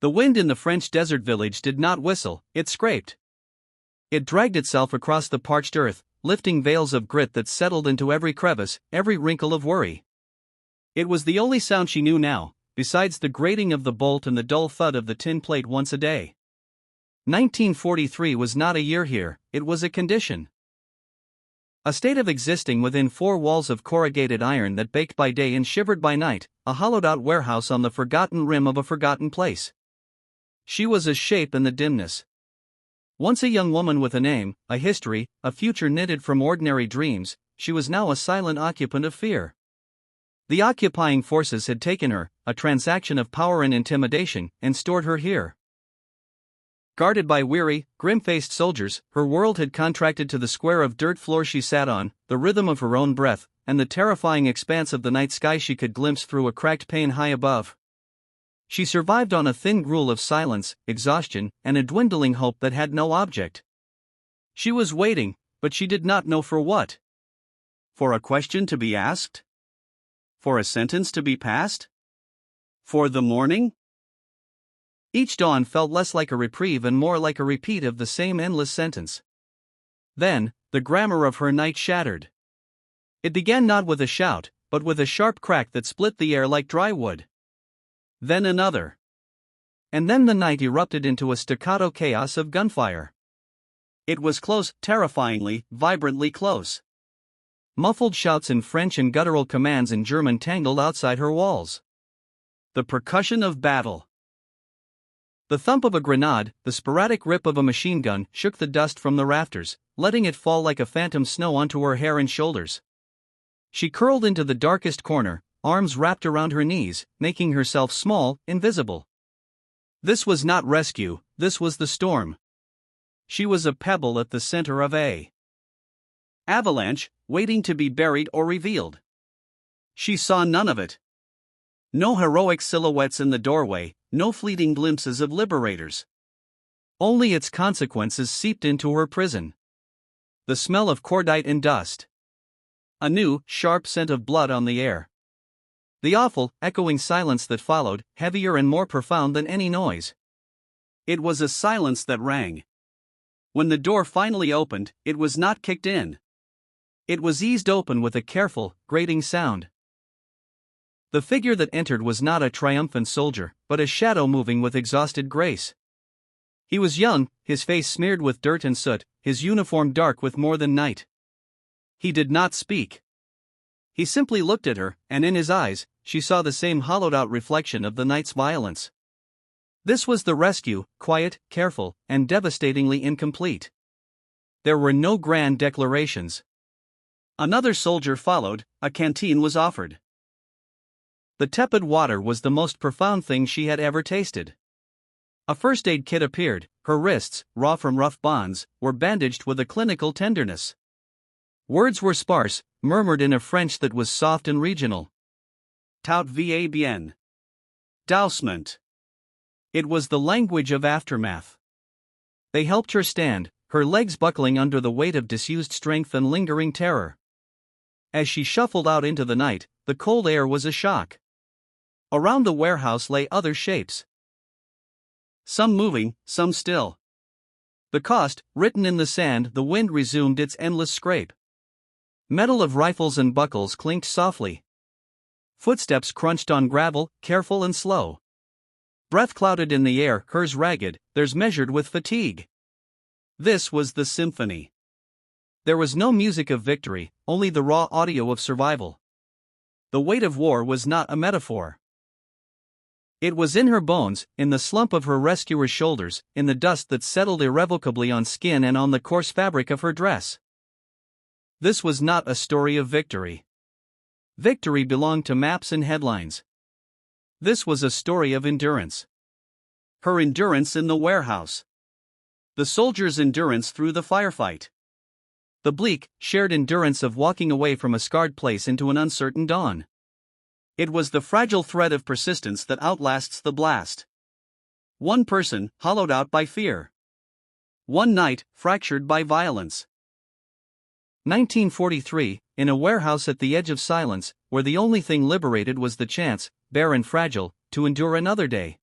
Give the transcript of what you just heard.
The wind in the French desert village did not whistle, it scraped. It dragged itself across the parched earth, lifting veils of grit that settled into every crevice, every wrinkle of worry. It was the only sound she knew now, besides the grating of the bolt and the dull thud of the tin plate once a day. 1943 was not a year here, it was a condition. A state of existing within four walls of corrugated iron that baked by day and shivered by night, a hollowed-out warehouse on the forgotten rim of a forgotten place. She was a shape in the dimness. Once a young woman with a name, a history, a future knitted from ordinary dreams, she was now a silent occupant of fear. The occupying forces had taken her, a transaction of power and intimidation, and stored her here. Guarded by weary, grim-faced soldiers, her world had contracted to the square of dirt floor she sat on, the rhythm of her own breath, and the terrifying expanse of the night sky she could glimpse through a cracked pane high above. She survived on a thin gruel of silence, exhaustion, and a dwindling hope that had no object. She was waiting, but she did not know for what. For a question to be asked? For a sentence to be passed? For the morning? Each dawn felt less like a reprieve and more like a repeat of the same endless sentence. Then, the grammar of her night shattered. It began not with a shout, but with a sharp crack that split the air like dry wood. Then another. And then the night erupted into a staccato chaos of gunfire. It was close, terrifyingly, vibrantly close. Muffled shouts in French and guttural commands in German tangled outside her walls. The percussion of battle. The thump of a grenade, the sporadic rip of a machine gun, shook the dust from the rafters, letting it fall like a phantom snow onto her hair and shoulders. She curled into the darkest corner, arms wrapped around her knees, making herself small, invisible. This was not rescue, this was the storm. She was a pebble at the center of a avalanche, waiting to be buried or revealed. She saw none of it. No heroic silhouettes in the doorway, no fleeting glimpses of liberators. Only its consequences seeped into her prison. The smell of cordite and dust. A new, sharp scent of blood on the air. The awful, echoing silence that followed, heavier and more profound than any noise. It was a silence that rang. When the door finally opened, it was not kicked in. It was eased open with a careful, grating sound. The figure that entered was not a triumphant soldier, but a shadow moving with exhausted grace. He was young, his face smeared with dirt and soot, his uniform dark with more than night. He did not speak. He simply looked at her, and in his eyes, she saw the same hollowed-out reflection of the night's violence. This was the rescue, quiet, careful, and devastatingly incomplete. There were no grand declarations. Another soldier followed, a canteen was offered. The tepid water was the most profound thing she had ever tasted. A first aid kit appeared, her wrists, raw from rough bonds, were bandaged with a clinical tenderness. Words were sparse, murmured in a French that was soft and regional. Tout va bien. Dousement. It was the language of aftermath. They helped her stand, her legs buckling under the weight of disused strength and lingering terror. As she shuffled out into the night, the cold air was a shock. Around the warehouse lay other shapes. Some moving, some still. The cost, written in the sand, the wind resumed its endless scrape. Metal of rifles and buckles clinked softly. Footsteps crunched on gravel, careful and slow. Breath clouded in the air, hers ragged, theirs measured with fatigue. This was the symphony. There was no music of victory, only the raw audio of survival. The weight of war was not a metaphor. It was in her bones, in the slump of her rescuer's shoulders, in the dust that settled irrevocably on skin and on the coarse fabric of her dress. This was not a story of victory. Victory belonged to maps and headlines. This was a story of endurance. Her endurance in the warehouse. The soldier's endurance through the firefight. The bleak, shared endurance of walking away from a scarred place into an uncertain dawn. It was the fragile thread of persistence that outlasts the blast. One person, hollowed out by fear. One night, fractured by violence. 1943, in a warehouse at the edge of silence, where the only thing liberated was the chance, bare and fragile, to endure another day.